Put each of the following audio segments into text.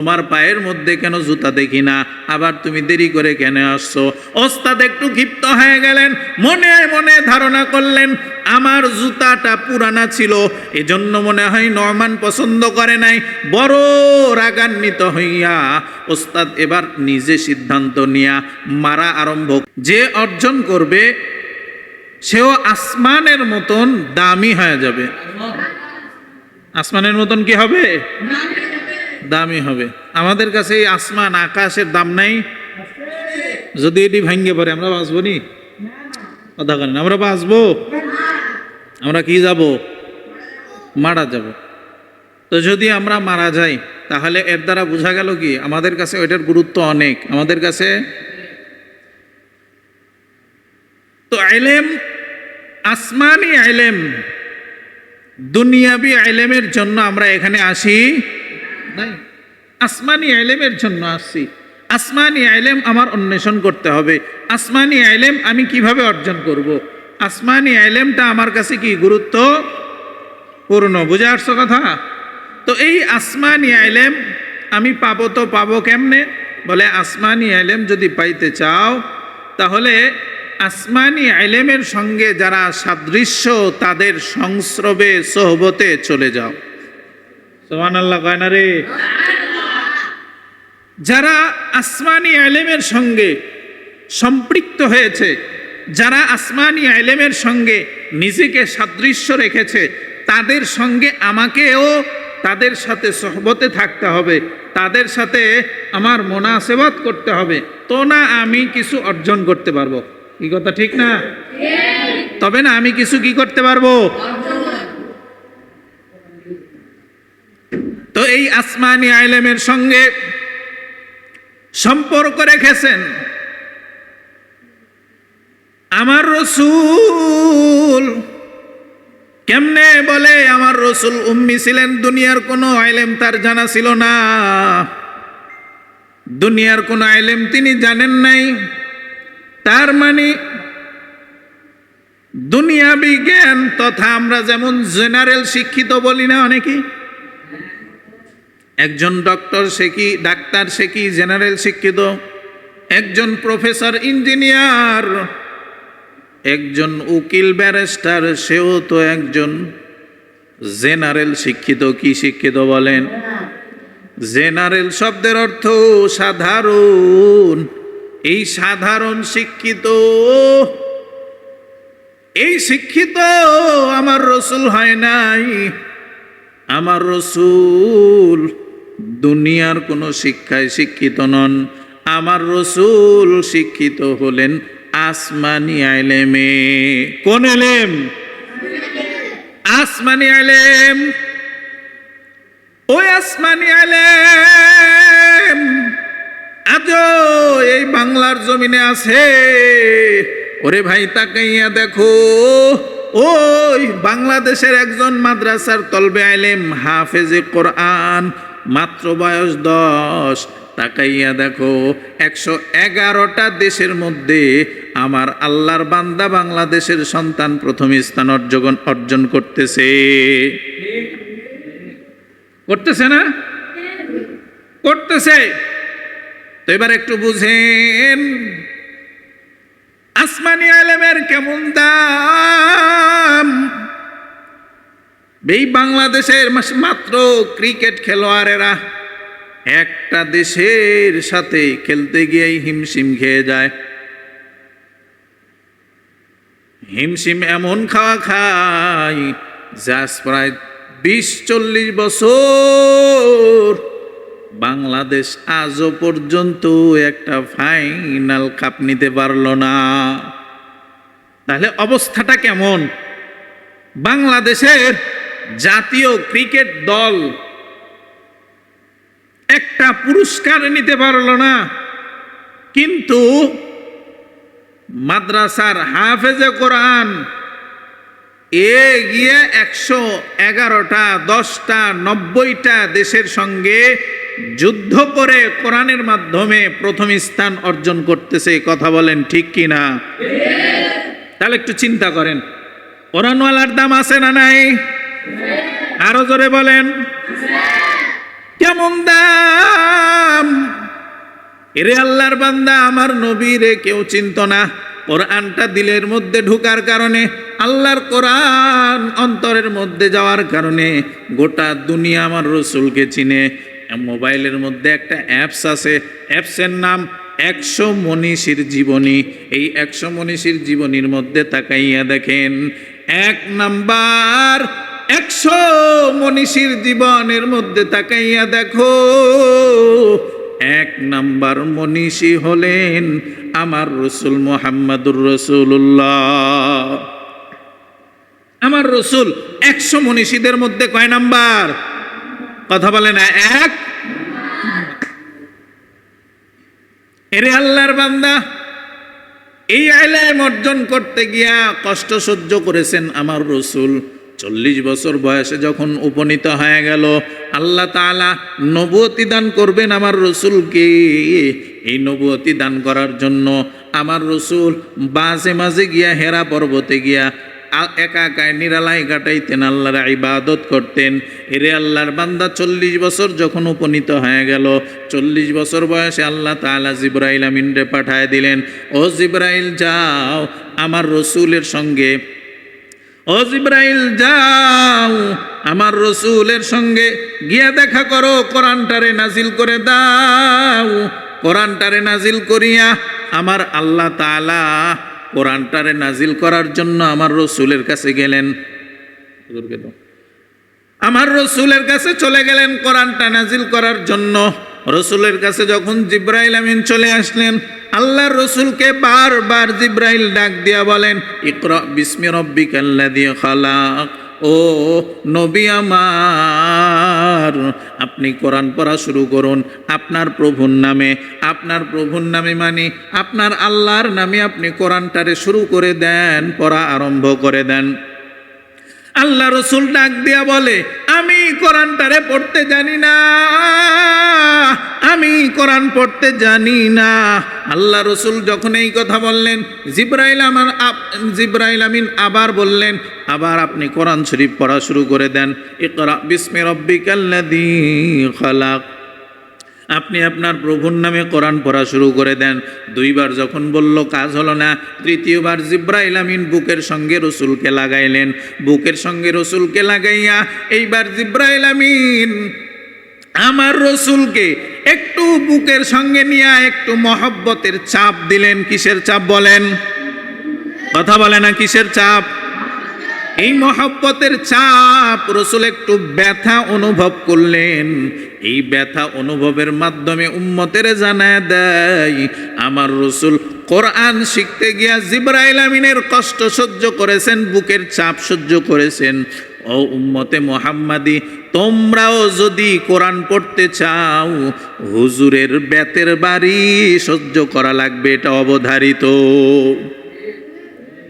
তোমার পায়ের মধ্যে কেন জুতা দেখি না, আবার তুমি দেরি করে কেন আসছো? ওস্তাদ একটু ক্ষিপ্ত হয়ে গেলেন, মনে মনে ধারণা করলেন আমার জুতাটা পুরানা ছিল, এজন্য মনে হয় নয়মান পছন্দ করে নাই। বড় রাগান্বিত হইয়া ওস্তাদ এবার নিজে সিদ্ধান্ত নিয়া মারা আরম্ভ। যে অর্জন করবে সেও আসমানের মতন দামি হয়ে যাবে। আসমানের মতন কি হবে? দামি হবে। আমাদের কাছে এই আসমান আকাশের দাম নাই। যদি এটি ভাঙ্গে পড়ে আমরা বাঁচবো নি? কথা বলেন, আমরা বাঁচবো? আমরা কি যাব? মারা যাব। তো যদি আমরা মারা যাই তাহলে এর দ্বারা বোঝা গেল কি আমাদের কাছে ওইটার গুরুত্ব অনেক। আমাদের কাছে তো ইলম, আসমানি ইলম, দুনিয়াবি ইলমের জন্য আমরা এখানে আসি নাই, আসমানি ইলমের জন্য আসছি। আসমানি ইলম আমার অন্বেষণ করতে হবে। আসমানি ইলম আমি কিভাবে অর্জন করব? আসমানি ইলমটা আমার কাছে কি গুরুত্বপূর্ণ। বুঝে আসছো কথা? তো এই আসমানি ইলম আমি পাবো, তো পাবো কেমনে? বলে আসমানি ইলম যদি পাইতে চাও তাহলে আসমানি ইলমের সঙ্গে যারা সাদৃশ্য তাদের সংস্রবে সোহবতে চলে যাও। সুবহানাল্লাহ কয় না রে? যারা আসমানি ইলমের সঙ্গে সম্পৃক্ত হয়েছে, যারা আসমানি ইলমের সঙ্গে নিজেকে সাদৃশ্য রেখেছে, তাদের সঙ্গে আমাকেও তাদের সাথে সোহবতে থাকতে হবে, তাদের সাথে আমার মুনাসেবাত করতে হবে, তো না আমি কিছু অর্জন করতে পারবো। কি কথা ঠিক না? তবে না আমি কিছু কি করতে পারবো। তো এই আসমানি ইলমের সঙ্গে সম্পর্ক রেখেছেন আমার রাসূল। কেমনে? বলে আমার রাসূল উম্মি ছিলেন, দুনিয়ার কোনো ইলম তার জানা ছিল না, দুনিয়ার কোনো ইলম তিনি জানেন নাই। তার মানে দুনিয়াবি জ্ঞান তথা আমরা যেমন জেনারেল শিক্ষিত বলি না অনেকেই, একজন ডক্টর সে কি ডাক্তার, সে কি জেনারেল শিক্ষিত? একজন প্রফেসর ইঞ্জিনিয়ার, একজন উকিল ব্যারিস্টার, সেও তো একজন জেনারেল শিক্ষিত। কি শিক্ষিত বলেন? জেনারেল শব্দের অর্থ সাধারণ। এই সাধারণ শিক্ষিত, এই শিক্ষিত আমার রাসূল হয় নাই। আমার রাসূল দুনিয়ার কোনো শিক্ষায় শিক্ষিত নন, আমার রাসূল শিক্ষিত হলেন আসমানি ইলমে। কোন ইলম? আসমানি ইলম। ওই আসমানি ইলম আজও এই বাংলার জমিনে আছে। ওরে ভাই তাকাইয়া দেখো, ওই বাংলাদেশের একজন মাদ্রাসার তলবে ইলম হাফেজে কোরআন, মাত্র বয়স 10। তাকাইয়া দেখো 111টা দেশের মধ্যে আমার আল্লাহর বান্দা বাংলাদেশের সন্তান প্রথম স্থান অর্জন করতেছে। করতেছে না? করতেছে। তো এবার একটু বুঝেন আসমানি ইলমের কেমন দাম। এই বাংলাদেশের মাত্র ক্রিকেট খেলোয়াড়েরা একটা দেশের সাথে খেলতে গিয়েই হিমশিম খেয়ে যায়। হিমশিম এমন খাওয়া খায় যা প্রায় 20-40 বছর বাংলাদেশ আজও পর্যন্ত একটা ফাইনাল কাপ নিতে পারলো না। তাহলে অবস্থাটা কেমন? বাংলাদেশের জাতীয় ক্রিকেট দল একটা পুরস্কার নিতে পারলো না, কিন্তু মাদ্রাসার হাফেজে কোরআন গিয়ে 111টা 10টা 90টা দেশের সঙ্গে যুদ্ধ করে কোরআনের মাধ্যমে প্রথম স্থান অর্জন করতেছে। কথা বলেন ঠিক কিনা? তাহলে একটু চিন্তা করেন, কোরআনওয়ালার দাম আছে না নাই? আরো জোরে বলেন। কেমন দাম! এরে আল্লাহর বান্দা, আমার নবীরে কেউ চিনত না। কোরআনটা দিলের মধ্যে ঢোকার কারণে, আল্লাহর কোরআন অন্তরের মধ্যে যাওয়ার কারণে গোটা দুনিয়া আমার রসুলকে চিনে। মোবাইলের মধ্যে একটা অ্যাপস আছে, অ্যাপসের নাম 100 মনীষীর জীবনী। এই 100 মনীষীর জীবনীর মধ্যে তাকাইয়া দেখেন, 1 নাম্বার 100 মনীষীর জীবনের মধ্যে তাকাইয়া দেখো, 1 নাম্বার মনীষী হলেন আমার রসুল মুহাম্মাদুর রাসূলুল্লাহ। আমার রসুল 100 মনীষীদের মধ্যে কয় নাম্বার? কথা বলে না, 1। এরে আল্লাহর বান্দা, এই ইলম অর্জন করতে গিয়া কষ্ট সহ্য করেছেন আমার রসুল। 40 বছর বয়সে যখন উপনীত হয়ে গেল, আল্লাহ তাআলা নবুয়তি দান করবেন আমার রসুলকে। এই নবুয়তি দান করার জন্য আমার রসুল মাঝে মাঝে গিয়া হেরা পর্বতে গিয়া একা একাই নিরালায় কাটাইতেন, আল্লাহর ইবাদত করতেন। এরে আল্লাহর বান্দা, 40 বছর যখন উপনীত হয়ে গেল, 40 বছর বয়সে আল্লাহ তাআলা জিবরাইল আমিনরে পাঠায় দিলেন। ও জিবরাইল যাও আমার রসুলের সঙ্গে, ও জিবরাইল যাও আমার রসুলের সঙ্গে গিয়া দেখা করো, কোরআনটারে নাজিল করে দাও। কোরআনটারে নাজিল করিয়া আমার আল্লাহ তাআলা কোরআনটারে নাজিল করার জন্য আমার রসুলের কাছে গেলেন। আমার রসুলের কাছে চলে গেলেন কোরআনটা নাজিল করার জন্য। রসুলের কাছে যখন জিবরাইল আমিন চলে আসলেন, আল্লাহর রসুলকে বারবার জিবরাইল ডাক দিয়া বলেন, ইকরা বিসমি রাব্বিকাল্লাযী খালাক। ও নবী আমার, আপনি কোরআন পড়া শুরু করুন আপনার প্রভুর নামে। আপনার প্রভুর নামে মানে আপনার আল্লাহর নামে আপনি কোরআনটারে শুরু করে দেন, পড়া আরম্ভ করে দেন। আল্লাহ রসুল ডাক দিয়া বলে, আমি কোরআনটারে পড়তে জানি না, আমি কোরআন পড়তে জানি না। আল্লাহ রসুল যখন এই কথা বললেন, জিবরাইল আমিন আবার বললেন, আবার আপনি কোরআন শরীফ পড়া শুরু করে দেন। ইকরা বিসমি রাব্বিকাল্লাযী খালাক। আপনি আপনার প্রভুর নামে কোরআন পড়া শুরু করে দেন। 2 বার যখন বলল কাজ হলো না, 3য় জিবরাইল আমিন বুকের সঙ্গে রসুলকে লাগাইলেন। বুকের সঙ্গে রসুলকে লাগাইয়া এইবার জিবরাইল আমিন আমার রসুলকে একটু বুকের সঙ্গে নিয়ে একটু মহব্বতের চাপ দিলেন। কিসের চাপ বলেন? কথা বলে না, কিসের চাপ? এই মহব্বতের চাপ। রসুল একটু ব্যথা অনুভব করলেন। এই ব্যথা অনুভবের মাধ্যমে উম্মতের জানায় দেয়, আমার রসুল কোরআন শিখতে গিয়া জিবরাইল আমিনের কষ্ট সহ্য করেছেন, বুকের চাপ সহ্য করেছেন। ও উম্মতে মুহাম্মাদি, তোমরাও যদি কোরআন পড়তে চাও, হুজুরের বেতের বাড়ি সহ্য করা লাগবে, এটা অবধারিত।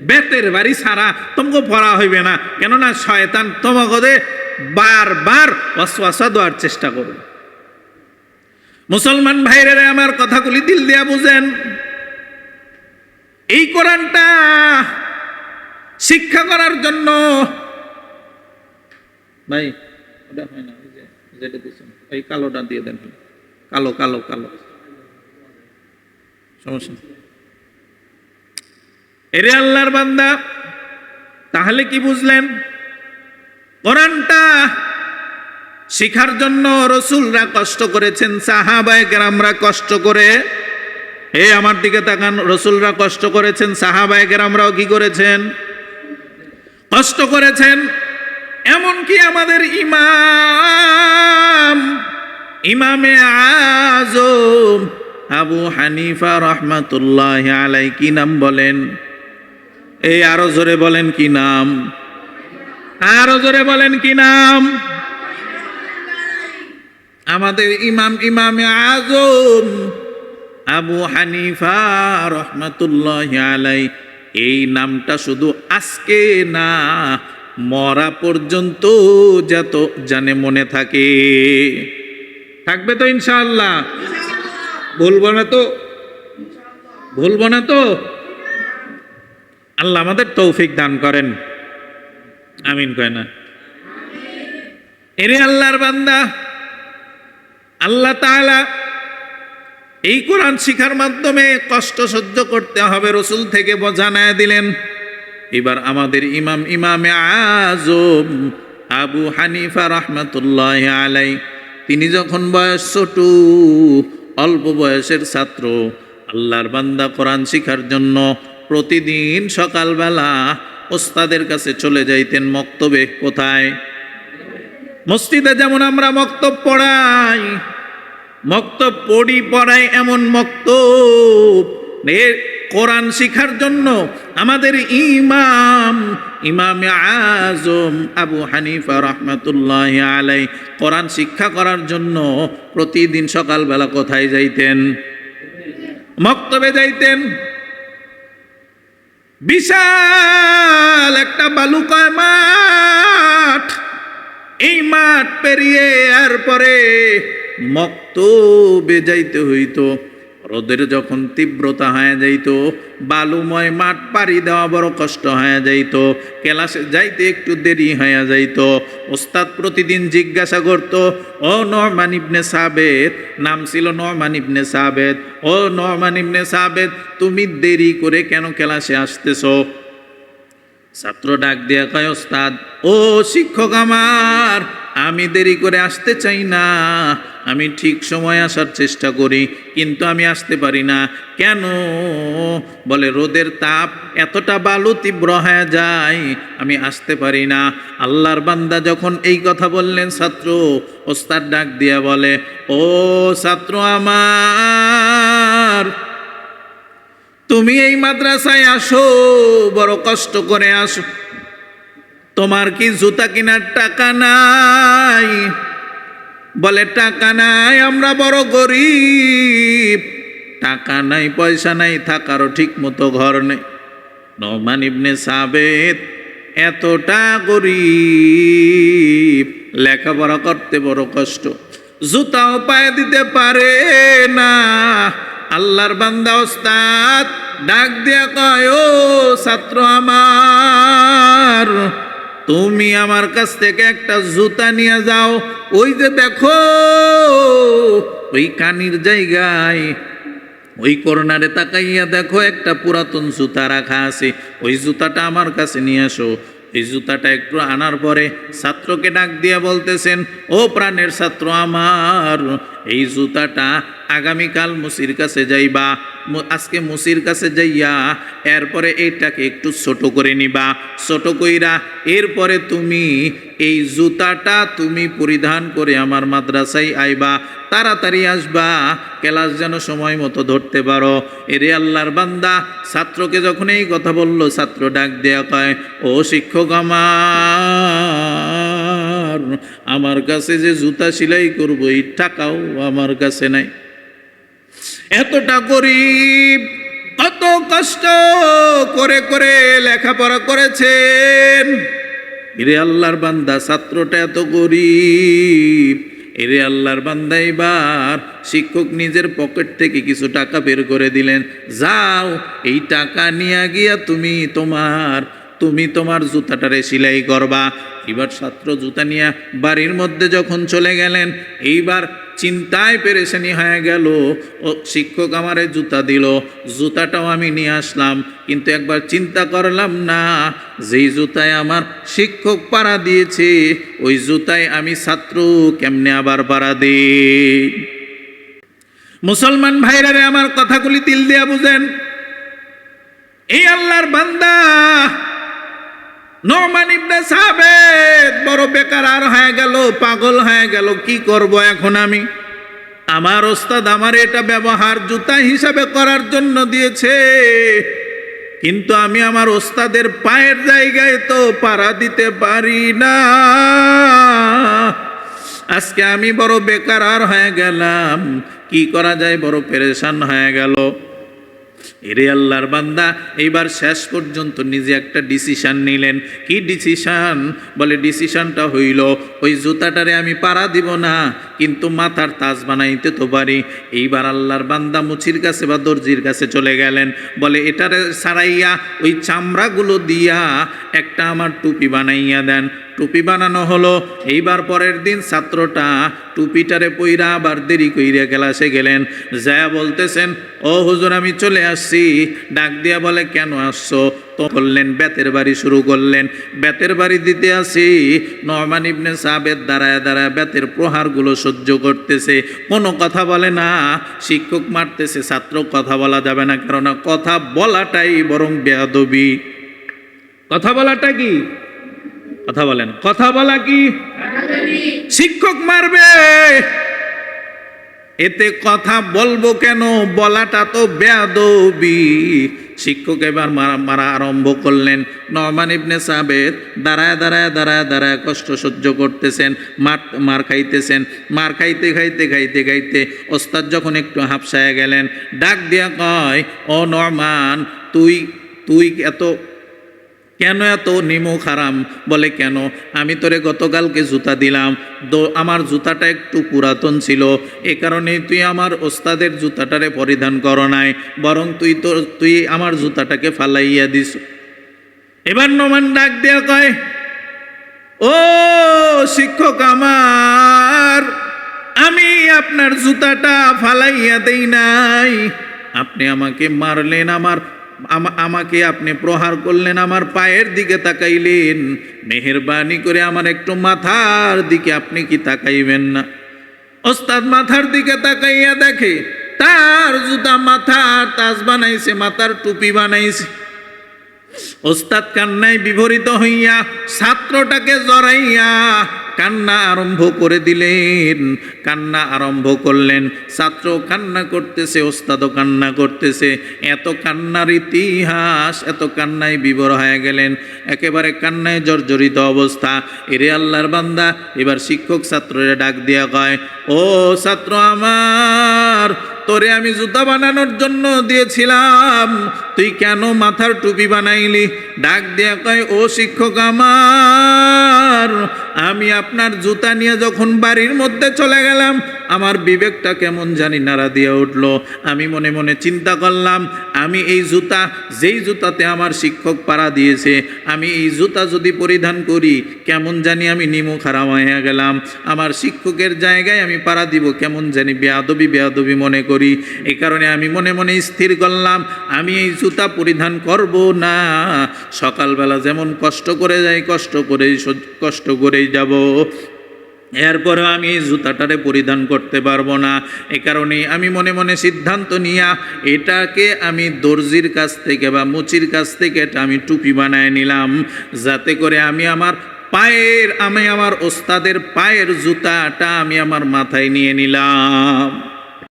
বেতের বাড়ি ছাড়া তোমাকে পড়া হইবে না, কেননা শয়তান তোমাকে বারবার ওয়াসওয়াসা দেওয়ার চেষ্টা করবে। মুসলমান ভাইরা আমার কথাগুলি দিল দিয়া বুঝেন। এই কোরআনটা শিক্ষা করার জন্য, ভাই ওটা হয় না, যেটা দিচ্ছেন ওই কালোটা দিয়ে দেন, কালো কালো কালো, সমস্যা। এরে আল্লাহর বান্দা, তাহলে কি বুঝলেন? কোরআনটা শিখার জন্য রসুলরা কষ্ট করেছেন, সাহাবায়ে কেরামরা কষ্ট করে। আমার দিকে তাকান, রসুলরা কষ্ট করেছেন, সাহাবায়ে কেরামরাও কি করেছেন? কষ্ট করেছেন। এমনকি আমাদের ইমামে আজম আবু হানিফা রহমাতুল্লাহ আলাইহি কি নাম বলেন? আরো জোরে বলেন কি নাম? আরো জোরে বলেন কি নাম? আমাদের ইমামে আজম আবু হানিফা রহমাতুল্লাহ আলাইহি, এই নামটা শুধু আজকে না, মরা পর্যন্ত যত জানে মনে থাকে। থাকবে তো ইনশাআল্লাহ? ভুলবো না তো? ভুলবো না তো? আল্লাহ আমাদের তৌফিক দান করেন, আমিন কয় না? এরে আল্লাহর বান্দা, আল্লাহ তাআলা এই কোরআন শিখার মাধ্যমে কষ্ট সহ্য করতে হবে রসুল থেকে জানায় দিলেন। এবার আমাদের ইমামে আজম আবু হানিফা রাহমাতুল্লাহি আলাইহি, তিনি যখন বয়স ছোট, অল্প বয়সের ছাত্র, আল্লাহর বান্দা কোরআন শিখার জন্য প্রতিদিন সকালবেলা ওস্তাদের কাছে চলে যাইতেন মক্তবে। কোথায়? মসজিদে যেমন আমরা মক্তব পড়াই, মক্তব পড়াই এমন মক্তব কোরআন শিখার জন্য আমাদের ইমামে আজম আবু হানিফা রাহমাতুল্লাহি আলাইহি কোরআন শিক্ষা করার জন্য প্রতিদিন সকালবেলা কোথায় যাইতেন? মক্তবে যাইতেন। বিশাল একটা বালুকায় মাঠ, এই মাঠ পেরিয়ে এরপরে মক্তবে যাইতে হইতো। রোদের যখন তীব্রতা হয়ে যাইত, বালুময় মাঠ পাড়ি দেওয়া বড় কষ্ট হয়ে যাইত, ক্লাসে যাইতে একটু দেরি হয়ে যাইত। ওস্তাদ প্রতিদিন জিজ্ঞাসা করত, ও নু'মান ইবনে সাবেত, নাম ছিল নু'মান ইবনে সাবেত, ও নু'মান ইবনে সাবেত, তুমি দেরি করে কেন ক্লাসে আসতেছো? ছাত্র ডাক দিয়া কয়, ওস্তাদ, ও শিক্ষক আমার, আমি দেরি করে আসতে চাই না, আমি ঠিক সময় আসার চেষ্টা করি, কিন্তু আমি আসতে পারি না। কেন? বলে, রোদের তাপ এতটা বালু তীব্র হয়ে যায়, আমি আসতে পারি না। আল্লাহর বান্দা যখন এই কথা বললেন, ছাত্র ওস্তাদ ডাক দিয়া বলে, ও ছাত্র আমার, তুমি এই মাদ্রাসায় আসো, বড় কষ্ট করে আসো, তোমার কি জুতা কেনার টাকা নাই? বলে, টাকা নাই, আমরা বড় গরিব, টাকা নাই, পয়সা নাই, থাকারও ঠিক মতো ঘর নেই। নু'মান ইবনে সাবেত এতটা গরিব, লেখাপড়া করতে বড় কষ্ট, জুতাও পায়ে দিতে পারে না। আল্লাহর বান্দা ওস্তাদ ডাক দিয়া কয়, ও ছাত্র আমার, তুমি আমার কাছ থেকে একটা জুতা নিয়ে যাও। ওই যে দেখো, ওই কানির জায়গায়, ওই কর্নারে তাকাইয়া দেখো, একটা পুরাতন জুতা রাখা আছে, ওই জুতাটা আমার কাছে নিয়ে আসো। এই জুতাটা একটু আনার পরে ছাত্রকে ডাক দিয়া বলতেছেন, ও প্রাণের ছাত্র আমার, এই জুতাটা আগামীকাল মুসির কাছে যাইবা, আজকে মুসির কাছে যাইয়া এরপরে এইটাকে একটু ছোট করে নিবা, ছোট কইরা এরপরে তুমি এই জুতাটা তুমি পরিধান করে আমার মাদ্রাসায় আইবা, তাড়াতাড়ি আসবা, ক্লাস যেন সময় মতো ধরতে পারো। এরে আল্লাহর বান্দা, ছাত্রকে যখন এই কথা বলল, ছাত্র ডাক দেয়া কয়, ও শিক্ষক আমার কাছে যে জুতা সেলাই করবো এই টাকাও আমার কাছে নাই। এতটা গরিব, কত কষ্ট করে করে লেখাপড়া করেছেন। এরে আল্লাহর বান্দা, ছাত্রটা এত গরিব। এরে আল্লাহর বান্দা, এবার শিক্ষক নিজের পকেট থেকে কিছু টাকা বের করে দিলেন, যাও এই টাকা নিয়ে গিয়া তুমি তোমার জুতাটারে সেলাই করবা। এবার ছাত্র জুতা নিয়ে বাড়ির মধ্যে যখন চলে গেলেন, এইবার চিন্তায় পেরেশানি হয়ে গেল। ও শিক্ষক আমারে জুতা দিল, জুতাটাও আমি নিয়ে আসলাম, কিন্তু একবার চিন্তা করলাম না, যেই জুতায় আমার শিক্ষক পাড়া দিয়েছে, ওই জুতায় আমি ছাত্র কেমনে আবার পাড়া দিই? মুসলমান ভাইরা রে, আমার কথাগুলি দিল দিয়া বুঝেন। এই আল্লাহর বান্দা নু'মান ইবনে সাবেত বড় বেকার হয়ে গেল, পাগল হয়ে গেল, কি করব এখন আমি? আমার ওস্তাদ আমার এটা ব্যবহার জুতা হিসাবে করার জন্য দিয়েছে, কিন্তু আমি আমার ওস্তাদের পায়ের জায়গায় তো পাড়া দিতে পারি না। আজকে আমি বড় বেকার হয়ে গেলাম, কি করা যায়? বড় পেরেশান হয়ে গেল। এরে আল্লাহর বান্দা, এইবার শেষ পর্যন্ত নিজে একটা ডিসিশন নিলেন। কি ডিসিশন? বলে, ডিসিশনটা হইল, ওই জুতাটারে আমি পাড়া দিব না, কিন্তু মাথার তাজ বানাইতে তো পারি। এইবার আল্লাহর বান্দা মুচির কাছে বা দর্জির কাছে চলে গেলেন, বলে, এটারে সারাইয়া ওই চামড়াগুলো দিয়া একটা আমার টুপি বানাইয়া দেন। টুপি বানানো হলো। এইবার পরের দিন ছাত্রটা টুপিটারে পইরা আবার দেরি কইরা ক্লাসে গেলেন, যায় বলতেছেন, ও হুজুর আমি চলে আসছি। ডাক দিয়া বলে, কেন আসছো? তো করলেন, বেতের বাড়ি শুরু করলেন। বেতের বাড়ি দিতে আসি, নোমান ইবনে সাবেত দাঁড়ায় দাঁড়ায় বেতের প্রহারগুলো সহ্য করতেছে, কোনো কথা বলে না। শিক্ষক মারতেছে, ছাত্র কথা বলা যাবে না, কেননা কথা বলাটাই বরং বেয়াদবি। কথা বলাটা কি? কথা বলেন, কথা বলা কি? শিক্ষক মারবে, এতে কথা বলবো কেন? বলাটা তো বেয়াদবি। শিক্ষক এবার মারা আরম্ভ করলেন। নোমান ইবনে সাবেত দাঁড়ায় দাঁড়ায় দাঁড়ায় দাঁড়ায় কষ্ট সহ্য করতেছেন, মার খাইতেছেন। মার খাইতে খাইতে খাইতে খাইতে ওস্তাদ যখন একটু হাফসায় গেলেন, ডাক দিয়া কয়, ও নোমান, তুই কেন এত নিমুখ হারাম? বলে, কেন? আমি তোরে গতকালকে জুতা দিলাম, আমার জুতাটা একটু পুরাতন ছিল, এ কারণে তুই আমার ওস্তাদের জুতাটারে পরিধান করো নাই, বরং তুই আমার জুতাটাকে ফালাইয়া দিস। এবার নোমান ডাক দেয়া কয়, ও শিক্ষক আমার, আমি আপনার জুতাটা ফালাইয়া দেই নাই, আপনি আমাকে মারলেন, আমাকে আপনি প্রহার করলেন, আমার পায়ের দিকে তাকাইলেন, মেহেরবানি করে আমার একটু মাথার দিকে আপনি কি তাকাইবেন না? ওস্তাদ মাথার দিকে তাকাইয়া দেখে তার জুতা মাথার তাজ বানাইছে, মাথার টুপি বানাইছে। ওস্তাদ কান্নায় বিভরিত হইয়া ছাত্রটাকে জড়াইয়া কান্না আরম্ভ করে দিলেন। কান্না আরম্ভ করলেন, ছাত্র কান্না করতেছে, ওস্তাদও কান্না করতেছে। এত কান্নার ইতিহাস, এত কান্নায় বিভোর হয়ে গেলেন, একেবারে কান্নায় জর্জরিত অবস্থা। এরে আল্লাহর বান্দা, এবার শিক্ষক ছাত্ররে ডাক দিয়া কয়, ও ছাত্র আমার, তোরে আমি জুতা বানানোর জন্য দিয়েছিলাম, তুই কেন মাথার টুপি বানাইলি? ডাক দিয়া কয়, ও শিক্ষক আমার, আমি আপনার জুতা নিয়ে যখন বাড়ির মধ্যে চলে গেলাম, আমার বিবেকটা কেমন জানি নাড়া দিয়ে উঠলো। আমি মনে মনে চিন্তা করলাম, আমি এই জুতা, যেই জুতাতে আমার শিক্ষক পাড়া দিয়েছে, আমি এই জুতা যদি পরিধান করি, কেমন জানি আমি নিমুখ হারাম হয়ে গেলাম। আমার শিক্ষকের জায়গায় আমি পাড়া দিব, কেমন জানি বেয়াদবি মনে করি। এই কারণে আমি মনে মনে স্থির করলাম, আমি এই জুতা পরিধান করব না। সকালবেলা যেমন কষ্ট করে যাই, কষ্ট করেই যাব, এরপরেও আমি এই জুতাটারে পরিধান করতে পারবো না। এ কারণে আমি মনে মনে সিদ্ধান্ত নিয়া এটাকে আমি দর্জির কাছ থেকে বা মুচির কাছ থেকে এটা আমি টুপি বানায় নিলাম, যাতে করে আমি আমার ওস্তাদের পায়ের জুতাটা আমি আমার মাথায় নিয়ে নিলাম।